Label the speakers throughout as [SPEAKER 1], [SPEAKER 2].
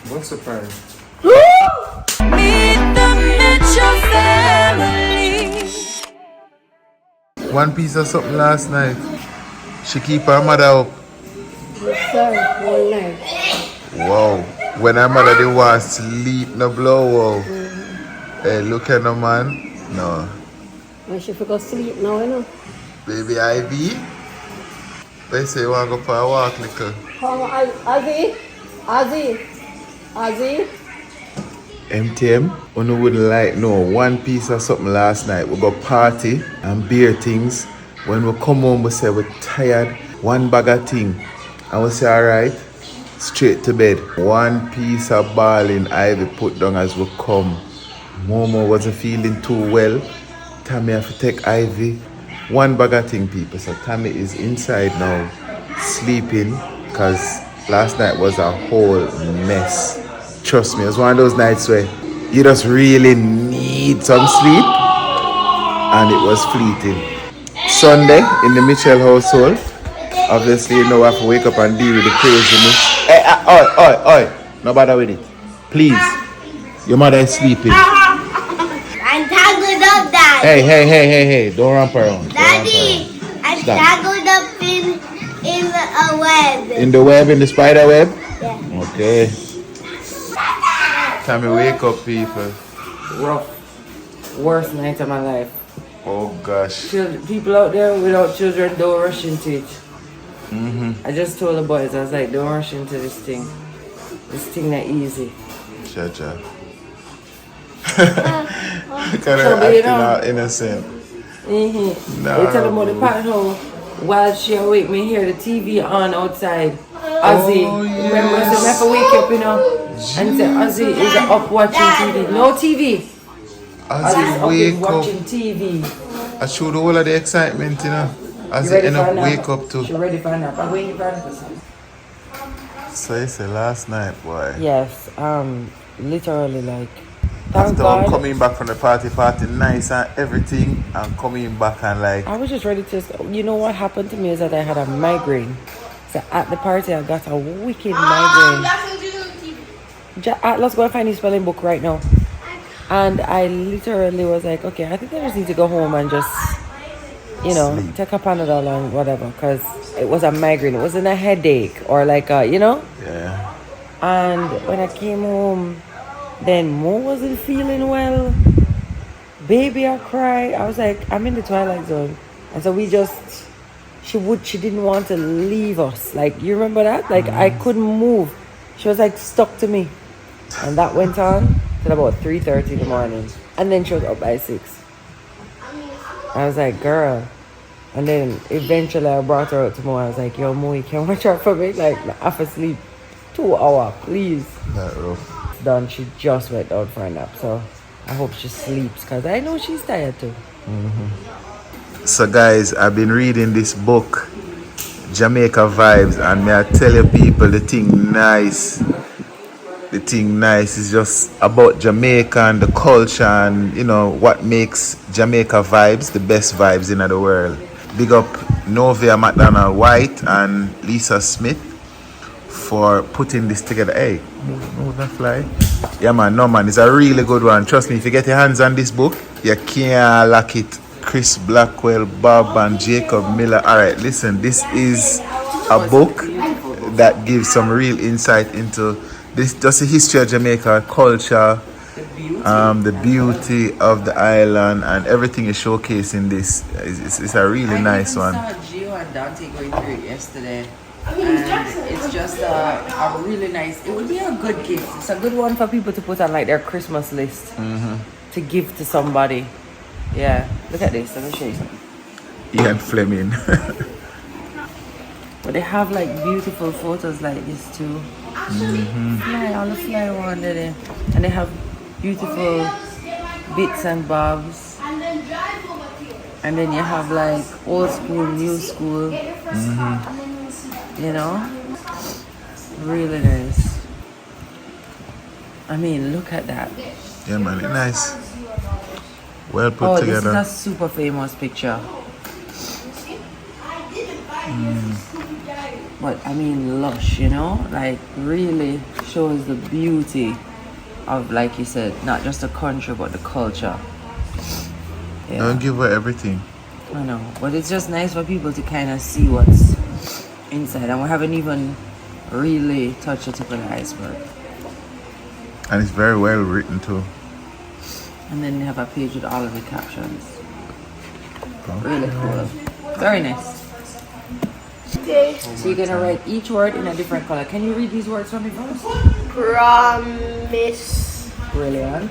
[SPEAKER 1] What surprise?
[SPEAKER 2] Meet the Mitchell family.
[SPEAKER 3] One piece of something last night. She keep her mother up.
[SPEAKER 4] Sorry, whole night.
[SPEAKER 3] Wow. When her mother didn't want to sleep, no blow. Wow. Hey, look at no man. No.
[SPEAKER 4] When she forgot sleep now, you know.
[SPEAKER 3] Baby Ivy. They say you want to go for a walk, little.
[SPEAKER 4] Come on, Ozzy.
[SPEAKER 3] MTM, you wouldn't like no one piece of something last night. We got party and beer things. When we come home, we say we're tired. One bag of thing. And we say, alright, straight to bed. One piece of ball in Ivy put down as we come. Momo wasn't feeling too well. Tami have to take Ivy. One bag of thing, people. So Tami is inside now, sleeping, because last night was a whole mess. Trust me, it was one of those nights where you just really need some sleep, and it was fleeting. Sunday in the Mitchell household, obviously you know I have to wake up and deal with the craziness. Hey, oi, no bother with it. Please, your mother is sleeping.
[SPEAKER 5] I'm tangled up, Dad.
[SPEAKER 3] Hey, don't ramp around.
[SPEAKER 5] Daddy, I'm tangled up in a web.
[SPEAKER 3] In the web, in the spider web?
[SPEAKER 5] Yeah.
[SPEAKER 3] Okay. Time to wake up, people.
[SPEAKER 1] Rough. Worst night of my life.
[SPEAKER 3] Oh gosh.
[SPEAKER 1] People out there without children, don't rush into it. I just told the boys, I was like, don't rush into this thing. This thing not easy.
[SPEAKER 3] Cha. Kind of acting out innocent.
[SPEAKER 1] They tell them about the part how while she awake me hear the TV on outside. Ozzy, remember, so I have to wake up, you know, and say Ozzy is up watching TV. No TV.
[SPEAKER 3] Ozzy wake up.
[SPEAKER 1] Watching TV.
[SPEAKER 3] I showed the whole of the excitement, you know. Ozzy end up wake up too.
[SPEAKER 1] She ready for a nap. I'm waiting for her.
[SPEAKER 3] So you say last night, boy.
[SPEAKER 1] Yes, literally like.
[SPEAKER 3] After I'm coming back from the party nice and everything, and coming back and like.
[SPEAKER 1] I was just ready to. You know what happened to me is that I had a migraine. So at the party, I got a wicked migraine. Let's go and find the spelling book right now. And I literally was like, okay, I think I just need to go home and just, sleep. Take a Panadol and whatever, because it was a migraine. It wasn't a headache or like a,
[SPEAKER 3] Yeah.
[SPEAKER 1] And when I came home, then Mo wasn't feeling well. Baby, I cried. I was like, I'm in the twilight zone. And so we just... She didn't want to leave us. Like, you remember that? Like, I couldn't move. She was like stuck to me. And that went on till about 3:30 in the morning. And then she was up by 6. I was like, girl. And then eventually I brought her out to Mo. I was like, yo, Mo, you can watch her for me? Like, I have to sleep 2 hours, please.
[SPEAKER 3] That rough.
[SPEAKER 1] Done. She just went out for a nap. So I hope she sleeps because I know she's tired too.
[SPEAKER 3] So guys, I've been reading this book, Jamaica Vibes, and may I tell you people, the thing nice. The thing nice is just about Jamaica and the culture and, what makes Jamaica Vibes the best vibes in the world. Big up Novia McDonald White and Lisa Smith for putting this together. Hey, move that fly. Yeah man, no man, it's a really good one. Trust me, if you get your hands on this book, you can't lock it. Chris Blackwell, Bob and Jacob Miller. Alright, listen, this is a book that gives some real insight into this, just the history of Jamaica, culture, the beauty of the island, and everything is showcased in this. It's a really nice one.
[SPEAKER 1] I saw Gio and Dante going through it yesterday. And it's just a really nice, it would be a good gift. It's a good one for people to put on like their Christmas list to give to somebody. Yeah, look at this. Let me show you something.
[SPEAKER 3] Ian Fleming.
[SPEAKER 1] But they have like beautiful photos like this too. All the fly one there. And they have beautiful bits and bobs. And then you have like old school, new school. Really nice. I mean, look at that.
[SPEAKER 3] Yeah man, it's nice. Well put together.
[SPEAKER 1] This is a super famous picture. but I mean lush, you know, like really shows the beauty of, like you said, not just the country but the culture. Yeah.
[SPEAKER 3] Don't give her everything.
[SPEAKER 1] I know, but it's just nice for people to kind of see what's inside, and we haven't even really touched the tip of the iceberg.
[SPEAKER 3] And it's very well written too.
[SPEAKER 1] And then they have a page with all of the captions. Really cool. Very nice. So you're gonna write each word in a different color. Can you read these words for me first?
[SPEAKER 5] Promise.
[SPEAKER 1] Brilliant.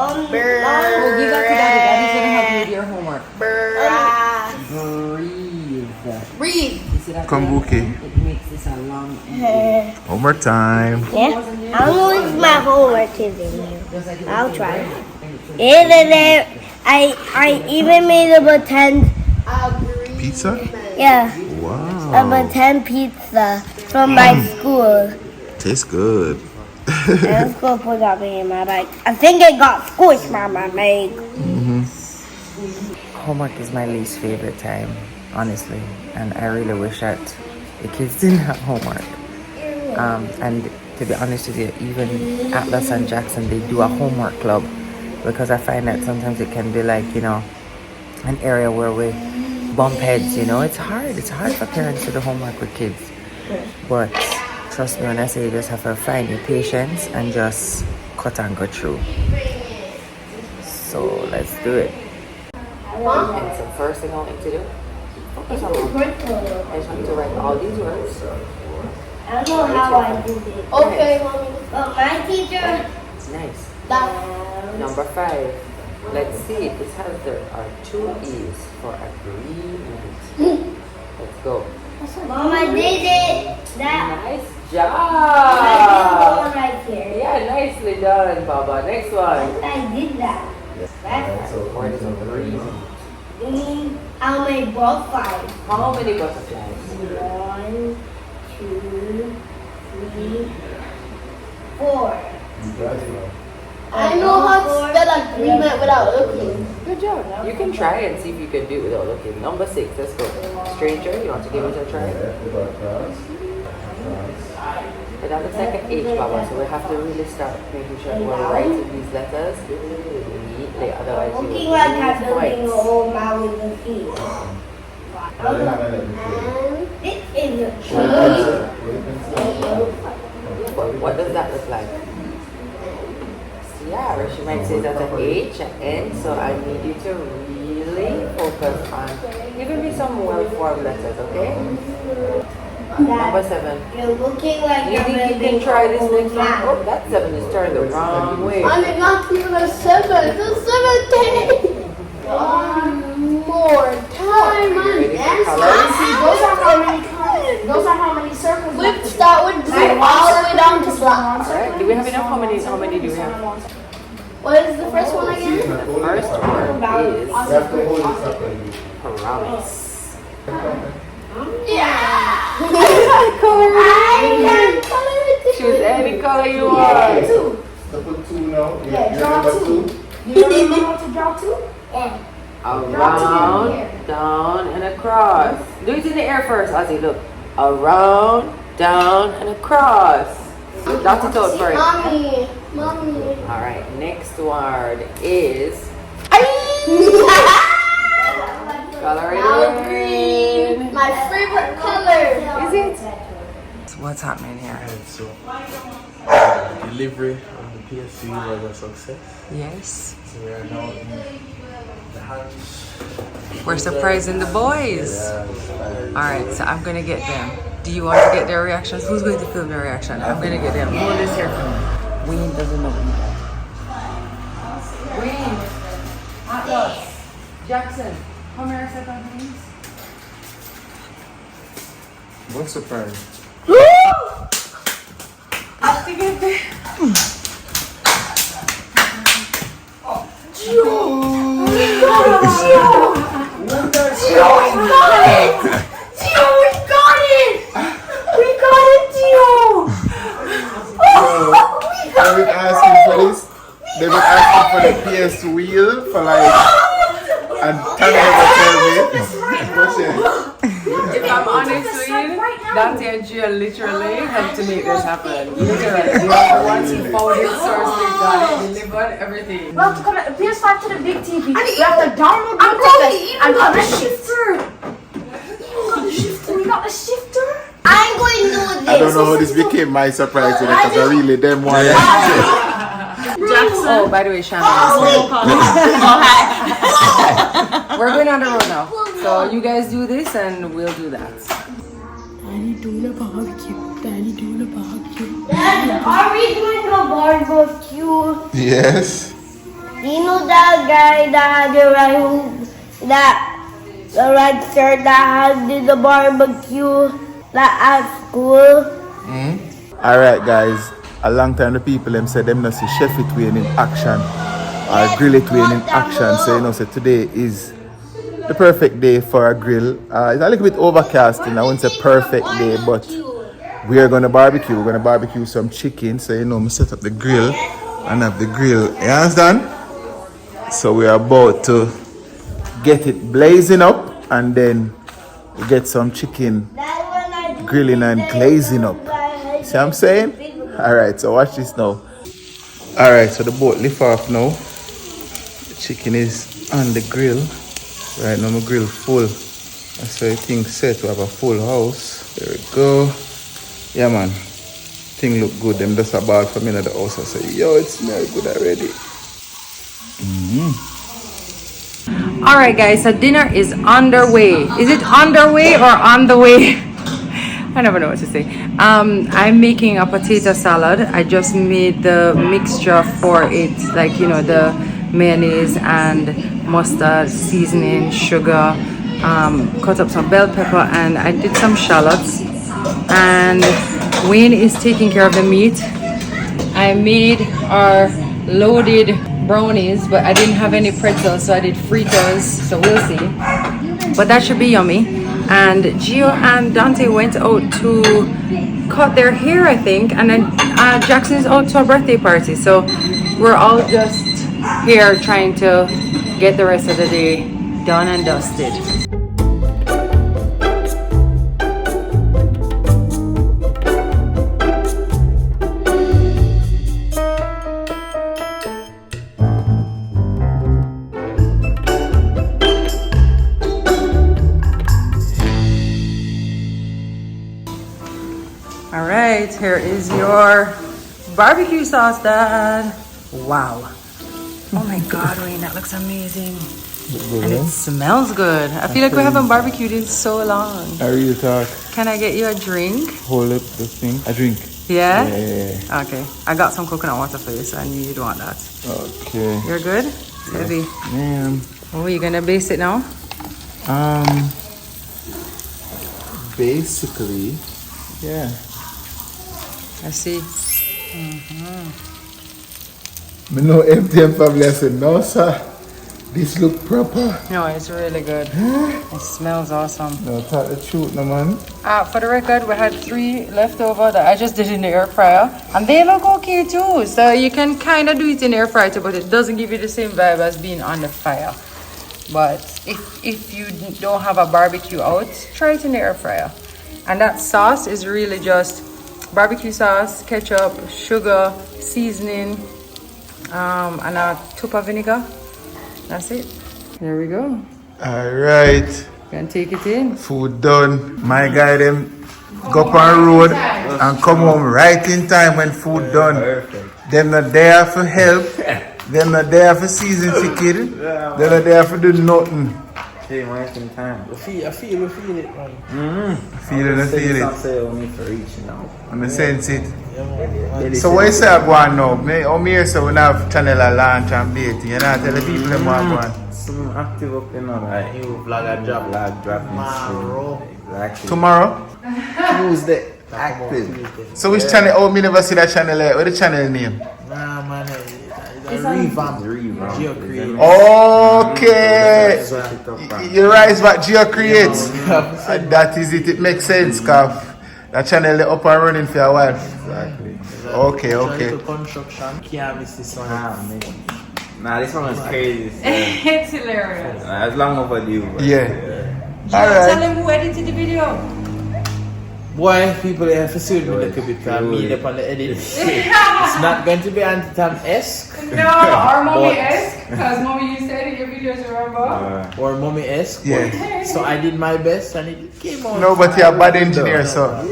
[SPEAKER 5] Oh,
[SPEAKER 1] Give that to Daddy. Daddy's gonna help you with your homework. Breathe. You see that?
[SPEAKER 3] Kambuki.
[SPEAKER 1] It makes this a long
[SPEAKER 3] One more time.
[SPEAKER 5] Yeah, I'm going to my homework today. I'll try. Even there, I even made a pretend.
[SPEAKER 3] Pizza?
[SPEAKER 5] Yeah, a
[SPEAKER 3] Wow.
[SPEAKER 5] pretend pizza from my school.
[SPEAKER 3] Tastes good.
[SPEAKER 5] And school put that in my bag. I think it got squished by my leg.
[SPEAKER 1] Homework is my least favorite time, honestly, and I really wish that the kids didn't have homework. And to be honest with you, even Atlas and Jackson, they do a homework club, because I find that sometimes it can be like, you know, an area where we bump heads, you know. It's hard for parents to do homework with kids, but trust me when I say you just have to find your patience and just cut and go through. So let's do it. And so first thing I want you to do, focus on I just want you to write all these words.
[SPEAKER 5] I don't know how I did it. Okay, mommy. But my teacher.
[SPEAKER 1] Nice. Number 5. Let's see. This has there are 2 E's for agreement. Let's go.
[SPEAKER 5] Mom, I did it. That.
[SPEAKER 1] Nice
[SPEAKER 5] I
[SPEAKER 1] job.
[SPEAKER 5] did one right here.
[SPEAKER 1] Yeah, nicely done, Baba. Next one.
[SPEAKER 5] I did that. That's
[SPEAKER 1] Word is agreement.
[SPEAKER 5] I'll make both 5.
[SPEAKER 1] How many butterflies?
[SPEAKER 5] 1, 2, 3, 4. I know how to spell agreement without looking.
[SPEAKER 1] Good job. You can try and see if you can do it without looking. Number 6. Let's go. Stranger, you want to give it a try? But that looks like an H, Baba, so we have to really start making sure we're writing these letters neatly, otherwise you
[SPEAKER 5] Looking
[SPEAKER 1] will
[SPEAKER 5] like
[SPEAKER 1] lose
[SPEAKER 5] I'm building a
[SPEAKER 1] points.
[SPEAKER 5] whole mountain of feet. This is a tree.
[SPEAKER 1] What does that look like? Yeah, she might say that's an H, an N, so I need you to really focus on giving me some well-formed letters, okay? Number 7.
[SPEAKER 5] You're looking like
[SPEAKER 1] You
[SPEAKER 5] you're
[SPEAKER 1] think you
[SPEAKER 5] building
[SPEAKER 1] can try this
[SPEAKER 5] a whole
[SPEAKER 1] next one?
[SPEAKER 5] mountain.
[SPEAKER 1] Oh, that 7 is turned the wrong way.
[SPEAKER 5] I'm not even a 7. It's a 17. One more time.
[SPEAKER 1] Ready for colors?
[SPEAKER 6] Those are how many circles.
[SPEAKER 5] Let's start with blue all the way down to black.
[SPEAKER 1] Alright, do we have enough? How many do we have?
[SPEAKER 5] What is the first one again?
[SPEAKER 1] The first word is promise.
[SPEAKER 5] Yeah.
[SPEAKER 1] Choose any color you want.
[SPEAKER 6] Draw 2. You know how to draw 2?
[SPEAKER 1] Around, down, and across. Do it in the air first, Ozzy. Look. Around, down, and across. Dot it out first.
[SPEAKER 5] Mommy.
[SPEAKER 1] Alright, next word is color it in.
[SPEAKER 5] My favorite color.
[SPEAKER 1] Is it? What's happening here?
[SPEAKER 7] So, delivery of the PSC was a success.
[SPEAKER 1] Yes.
[SPEAKER 7] So we are now in the hands.
[SPEAKER 1] We're surprising the boys.
[SPEAKER 7] Yes,
[SPEAKER 1] Alright, so I'm gonna get them. Do you want to get their reactions? Who's going to film their reaction? I'm gonna get them. Hold this here for me. Wayne doesn't know either. Wayne! Atlas! Jackson! Come here a second, please.
[SPEAKER 7] What surprise?
[SPEAKER 1] I have to get there.
[SPEAKER 3] They've been asking for this. They've been asking for the PS wheel for like, and Tami never told me.
[SPEAKER 1] Dante and Gia literally helped to make this happen. Literally. They are the ones who found it, sourced it, got it, delivered, everything.
[SPEAKER 6] We have to connect the PS5 to the big TV. We have to download the ticket and got the shifter. We got the shifter.
[SPEAKER 5] I'm going to do this.
[SPEAKER 3] I don't know how this became my surprise today because I really them one.
[SPEAKER 1] Jackson. Oh, by the way, Shannon. We're going on the road now. So you guys do this and we'll do that.
[SPEAKER 6] Daddy doing a barbecue. Daddy doing a barbecue.
[SPEAKER 5] Dad, are we doing a barbecue?
[SPEAKER 3] Yes.
[SPEAKER 5] You know that guy that had the red shirt that did the barbecue that at school?
[SPEAKER 3] Alright guys, a long time the people them said them not see chef it way in action or grill it way in action. So you know, so today is the perfect day for a grill. It's a little bit overcast and I wouldn't say perfect day, but we are gonna barbecue. We're gonna barbecue some chicken. So you know, we set up the grill and have the grill. You understand? So we are about to get it blazing up and then we get some chicken grilling and glazing up. See what I'm saying? Alright, so watch this now. Alright, so the boat lift off now. The chicken is on the grill. Right now my grill full. That's why things set. We have a full house. There we go. Yeah man. Thing look good. Them just a ball for me in the house. I say, yo, it smells good already.
[SPEAKER 1] Alright guys, so dinner is underway. Is it underway or on the way? I never know what to say. I'm making a potato salad. I just made the mixture for it, like, you know, the mayonnaise and mustard, seasoning, sugar, cut up some bell pepper, and I did some shallots. And Wayne is taking care of the meat. I made our loaded brownies, but I didn't have any pretzels, so I did fritters, so we'll see. But that should be yummy. And Gio and Dante went out to cut their hair, I think, and then Jackson is out to a birthday party. So we're all just here trying to get the rest of the day done and dusted. Alright, here is your barbecue sauce, Dad. Wow. Oh my god, Wayne, that looks amazing. And it smells good. I feel like we haven't barbecued in so long.
[SPEAKER 3] I really talk.
[SPEAKER 1] Can I get you a drink?
[SPEAKER 3] Hold up the thing. A drink.
[SPEAKER 1] Yeah?
[SPEAKER 3] Yeah.
[SPEAKER 1] Okay. I got some coconut water for you, so I knew you'd want that.
[SPEAKER 3] Okay.
[SPEAKER 1] You're good? It's heavy.
[SPEAKER 3] Ma'am.
[SPEAKER 1] Oh, you gonna baste it now?
[SPEAKER 3] Basically, yeah.
[SPEAKER 1] I see.
[SPEAKER 3] Me know MTM family, I said, no sir, this look proper.
[SPEAKER 1] No, it's really good. It smells awesome.
[SPEAKER 3] No, tell the truth, no man.
[SPEAKER 1] For the record, we had 3 left over that I just did in the air fryer, and they look okay too. So you can kind of do it in the air fryer too, but it doesn't give you the same vibe as being on the fire. But if you don't have a barbecue out, try it in the air fryer. And that sauce is really just barbecue sauce, ketchup, sugar, seasoning, and a tube of vinegar. That's it. There we go.
[SPEAKER 3] Alright.
[SPEAKER 1] Can take it in.
[SPEAKER 3] Food done. My guy them go up on road and come home right in time when food done. Them not there for help. Them not there for season chicken. Them not there for do nothing.
[SPEAKER 7] Hey, right in time. I feel it, man.
[SPEAKER 3] Feel it.
[SPEAKER 7] Say only for reaching out.
[SPEAKER 3] And I sense it.
[SPEAKER 7] Yeah,
[SPEAKER 3] So what you say I go on now? Me here so we have channel a launch and bait. You know, tell the people them what I go on.
[SPEAKER 7] Some active up, you know, like new vlogger dropping exactly.
[SPEAKER 3] Tomorrow?
[SPEAKER 7] Tuesday. Active.
[SPEAKER 3] So which channel? Oh, me never see that channel. What the channel name?
[SPEAKER 7] Nah, man, it's a revamp. Geo Create.
[SPEAKER 3] Okay. You rise back Geo Create. That is it. It makes sense, cause that channel is up and running for a while.
[SPEAKER 7] Exactly.
[SPEAKER 3] Okay.
[SPEAKER 7] Construction. Can't miss this one.
[SPEAKER 8] Nah, this one is crazy.
[SPEAKER 1] It's hilarious.
[SPEAKER 8] It's long overdue. But
[SPEAKER 3] Yeah.
[SPEAKER 1] Tell
[SPEAKER 3] Alright.
[SPEAKER 1] them who edited the video.
[SPEAKER 7] Boy, people have to suit me a little bit because me up on the edit. It's not going to be anti-Tam-esque.
[SPEAKER 6] No, or mommy-esque, because mommy used to edit your videos, remember?
[SPEAKER 7] Or mommy-esque.
[SPEAKER 3] Yeah.
[SPEAKER 7] So I did my best and it came out.
[SPEAKER 3] No, but you're a bad engineer, so.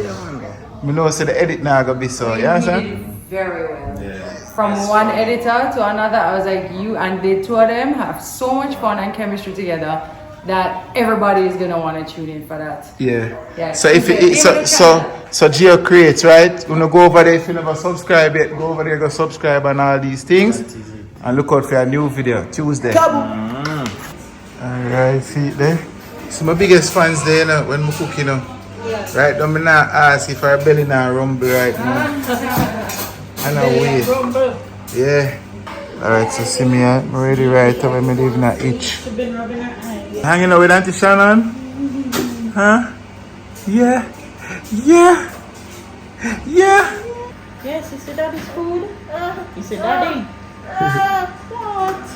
[SPEAKER 3] Me know so the edit now gonna be so. You
[SPEAKER 6] You did
[SPEAKER 3] understand?
[SPEAKER 6] very well. From one editor to another, I was like, you and the two of them have so much fun and chemistry together that everybody is gonna want to tune in for that.
[SPEAKER 3] Yeah.
[SPEAKER 6] Yeah.
[SPEAKER 3] So if it, so Geo creates, right? When you go over there, if you never subscribe yet, go over there, go subscribe and all these things, and look out for a new video Tuesday. Alright, see it there. So my biggest fans there, you know, when we cook, you know. Right, don't me not ask if our belly not rumble right now. And I wait. Yeah. Alright, so see me, I'm ready right away. I'm leaving that itch. Hanging out with Auntie Shannon? Huh? Yeah. Yeah. Yeah.
[SPEAKER 9] Yes, you said daddy's food. You said daddy. What?